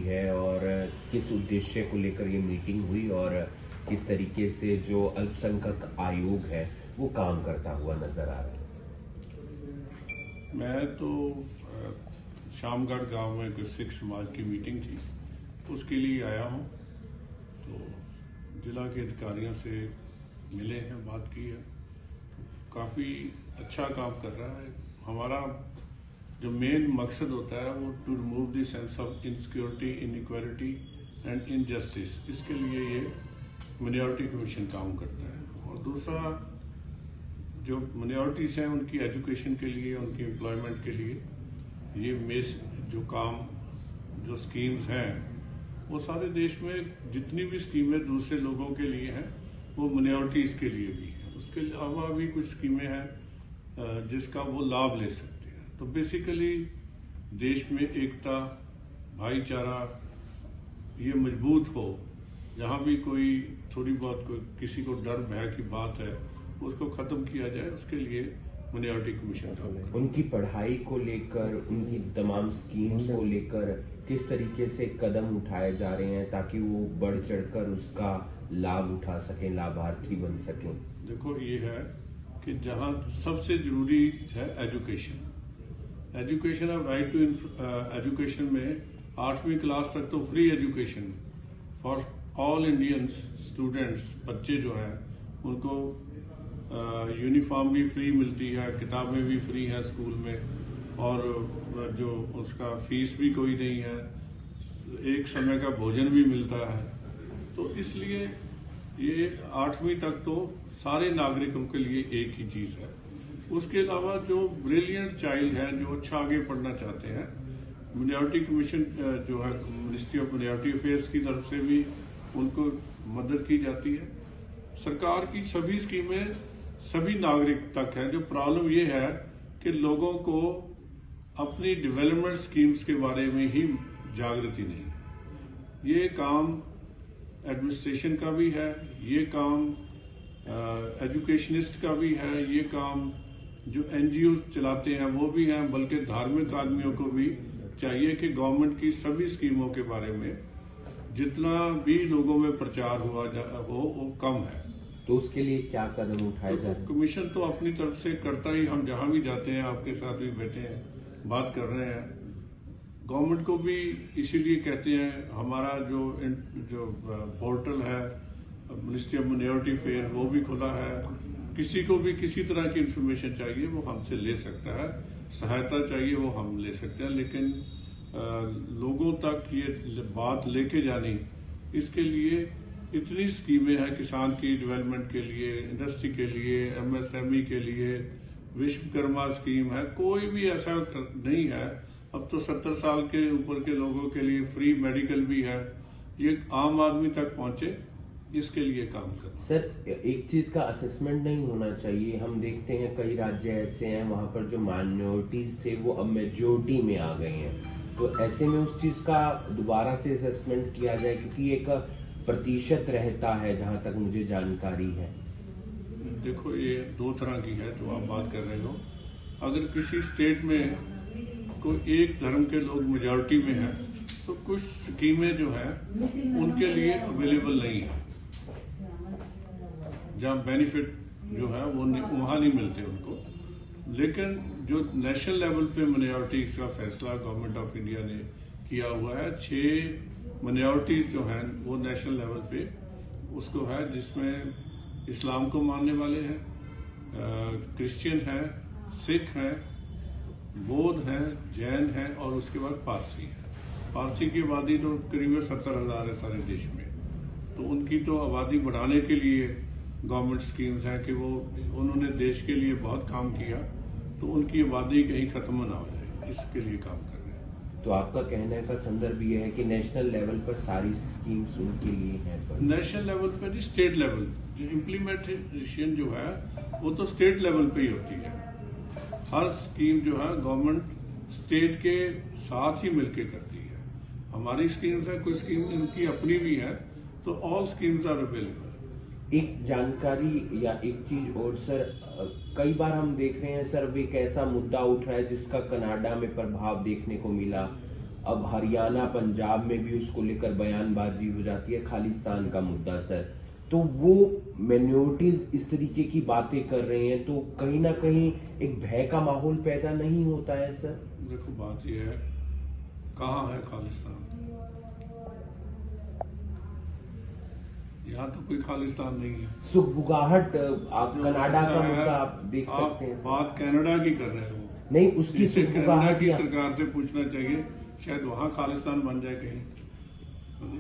है और किस उद्देश्य को लेकर ये मीटिंग हुई और किस तरीके से जो अल्पसंख्यक आयोग है वो काम करता हुआ नजर आ रहा है? मैं तो शामगढ़ गांव में कुछ सिख समाज की मीटिंग थी, उसके लिए आया हूं। तो जिला के अधिकारियों से मिले हैं, बात की है। काफ़ी अच्छा काम कर रहा है। हमारा जो मेन मकसद होता है वो to remove the sense of insecurity, inequality and injustice, इसके लिए ये माइनॉरिटी कमीशन काम करता है। और दूसरा, जो माइनॉरिटीज हैं उनकी एजुकेशन के लिए, उनकी एम्प्लॉयमेंट के लिए ये जो काम, जो स्कीम्स हैं, वो सारे देश में जितनी भी स्कीमें दूसरे लोगों के लिए हैं वो माइनॉरिटीज के लिए भी है। उसके अलावा भी कुछ स्कीमें हैं जिसका वो लाभ ले सकते हैं। तो बेसिकली देश में एकता, भाईचारा ये मजबूत हो। जहां भी कोई थोड़ी बहुत किसी को डर भय की बात है उसको खत्म किया जाए, उसके लिए माइनॉरिटी कमीशन काम करे। उनकी पढ़ाई को लेकर, उनकी तमाम स्कीम्स को लेकर किस तरीके से कदम उठाए जा रहे हैं ताकि वो बढ़ चढ़कर उसका लाभ उठा सकें, लाभार्थी बन सकें? देखो, ये है कि जहां सबसे जरूरी है education of right to education में 8वीं क्लास तक तो free education for all Indians students. बच्चे जो हैं उनको यूनिफॉर्म भी फ्री मिलती है, किताबें भी फ्री हैं स्कूल में, और जो उसका फीस भी कोई नहीं है, एक समय का भोजन भी मिलता है। तो इसलिए ये 8वीं तक तो सारे नागरिकों के लिए एक ही चीज है। उसके अलावा जो ब्रिलियंट चाइल्ड हैं, जो अच्छा आगे पढ़ना चाहते हैं, माइनॉरिटी कमीशन जो है मिनिस्ट्री ऑफ माइनॉरिटी अफेयर्स की तरफ से भी उनको मदद की जाती है। सरकार की सभी स्कीमें सभी नागरिक तक है। जो प्रॉब्लम ये है कि लोगों को अपनी डेवलपमेंट स्कीम्स के बारे में ही जागृति नहीं। ये काम एडमिनिस्ट्रेशन का भी है, ये काम एजुकेशनिस्ट का भी है, ये काम जो एनजीओ चलाते हैं वो भी हैं, बल्कि धार्मिक आदमियों को भी चाहिए कि गवर्नमेंट की सभी स्कीमों के बारे में जितना भी लोगों में प्रचार हो वो कम है। तो उसके लिए क्या कदम उठाए जा रहे हैं? कमीशन तो अपनी तरफ से करता ही, हम जहां भी जाते हैं आपके साथ भी बैठे हैं, बात कर रहे हैं। गवर्नमेंट को भी इसीलिए कहते हैं, हमारा जो पोर्टल है मिनिस्ट्री ऑफ माइनॉरिटी अफेयर वो भी खुला है। किसी को भी किसी तरह की इंफॉर्मेशन चाहिए वो हमसे ले सकता है, सहायता चाहिए वो हम ले सकते हैं। लेकिन लोगों तक ये बात लेके जानी, इसके लिए इतनी स्कीमें हैं किसान की डेवलपमेंट के लिए, इंडस्ट्री के लिए, एमएसएमई के लिए, विश्वकर्मा स्कीम है। कोई भी ऐसा नहीं है। अब तो 70 साल के ऊपर के लोगों के लिए फ्री मेडिकल भी है। ये आम आदमी तक पहुंचे, इसके लिए काम कर। सर, एक चीज का असेसमेंट नहीं होना चाहिए? हम देखते हैं कई राज्य ऐसे हैं वहां पर जो माइनॉरिटीज थे वो अब मेजोरिटी में आ गए हैं। तो ऐसे में उस चीज का दोबारा से असेसमेंट किया जाए, क्योंकि एक प्रतिशत रहता है जहां तक मुझे जानकारी है। देखो, ये 2 तरह की है जो आप बात कर रहे हो। अगर किसी स्टेट में कोई एक धर्म के लोग मेजॉरिटी में हैं तो कुछ स्कीमें जो है उनके लिए अवेलेबल नहीं है, जहां बेनिफिट जो है वो वहां नहीं मिलते उनको। लेकिन जो नेशनल लेवल पे माइनॉरिटीज का फैसला गवर्नमेंट ऑफ इंडिया ने किया हुआ है, 6 माइनॉरिटीज जो हैं वो नेशनल लेवल पे उसको है, जिसमें इस्लाम को मानने वाले हैं, क्रिश्चियन हैं, सिख हैं, बौद्ध हैं, जैन हैं और उसके बाद पारसी है। पारसी की आबादी तो करीबन 70,000 है सारे देश में। तो उनकी तो आबादी बढ़ाने के लिए गवर्नमेंट स्कीम्स हैं कि वो उन्होंने देश के लिए बहुत काम किया, तो उनकी आबादी कहीं खत्म ना हो जाए, इसके लिए काम कर रहे हैं। तो आपका कहने का संदर्भ ये है कि नेशनल लेवल पर सारी स्कीम्स उनके लिए हैं? नेशनल लेवल पर नहीं, स्टेट लेवल जो इम्प्लीमेंटेशन जो है वो तो स्टेट लेवल पे ही होती है। हर स्कीम जो है गवर्नमेंट स्टेट के साथ ही मिलकर करती है। हमारी स्कीम्स है, कोई स्कीम इनकी अपनी भी है, तो ऑल स्कीम्स आर अवेलेबल। एक जानकारी या एक चीज और सर, कई बार हम देख रहे हैं सर, अब एक ऐसा मुद्दा उठ रहा है जिसका कनाडा में प्रभाव देखने को मिला। अब हरियाणा पंजाब में भी उसको लेकर बयानबाजी हो जाती है, खालिस्तान का मुद्दा सर। तो वो माइनॉरिटीज इस तरीके की बातें कर रहे हैं तो कहीं ना कहीं एक भय का माहौल पैदा नहीं होता है सर? देखो बात यह है, कहाँ है खालिस्तान? यहाँ तो कोई खालिस्तान नहीं है। सुखबुगाहट कनाडा का मुद्दा आप देख सकते हैं। बात कनाडा की कर रहे हो? नहीं, उसकी कनाडा की सरकार से पूछना चाहिए, शायद वहां खालिस्तान बन जाए कहीं।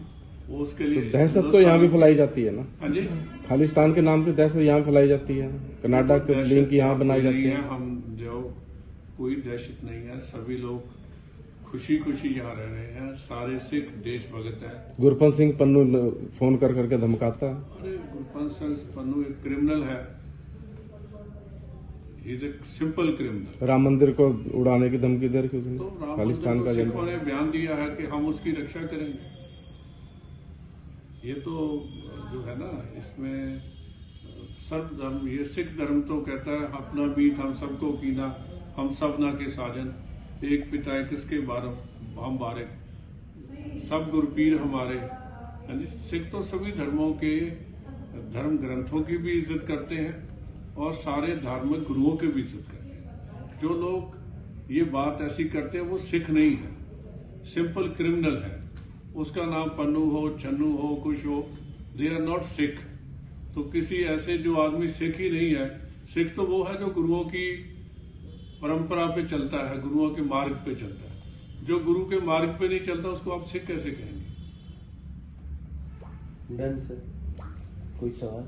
वो उसके लिए तो दहशत तो यहाँ भी फैलाई जाती है ना। हाँ जी, खालिस्तान के नाम पे दहशत यहाँ फैलाई जाती है, कनाडा के लिंक यहाँ बनाई जाती है। हम जो कोई दहशत नहीं है, सभी लोग खुशी खुशी यहाँ रह रहे हैं, सारे सिख देशभक्त है। गुरपंत सिंह पन्नू फोन कर करके धमकाता है। अरे गुरपंत सिंह पन्नू एक क्रिमिनल है, is a simple criminal. Ram मंदिर को उड़ाने की धमकी दे रखी उसने, तो खालिस्तान का सिखों ने बयान दिया है कि हम उसकी रक्षा करेंगे। ये तो जो है ना, इसमें सब धर्म, ये सिख धर्म तो कहता है अपना मीत हम सबको कीना, हम सब ना के साजन, एक पिता है किसके बारह हम बारे, सब गुरपीर हमारे। सिख तो सभी धर्मों के धर्म ग्रंथों की भी इज्जत करते हैं और सारे धार्मिक गुरुओं की भी इज्जत करते हैं। जो लोग ये बात ऐसी करते हैं वो सिख नहीं है, सिंपल क्रिमिनल है। उसका नाम पन्नू हो, चन्नू हो, कुछ हो, दे आर नॉट सिख। तो किसी ऐसे जो आदमी सिख ही नहीं है, सिख तो वो है जो गुरुओं की परंपरा पे चलता है, गुरुओं के मार्ग पे चलता है। जो गुरु के मार्ग पे नहीं चलता उसको आप सिख कैसे कहेंगे? डन सर, कोई सवाल?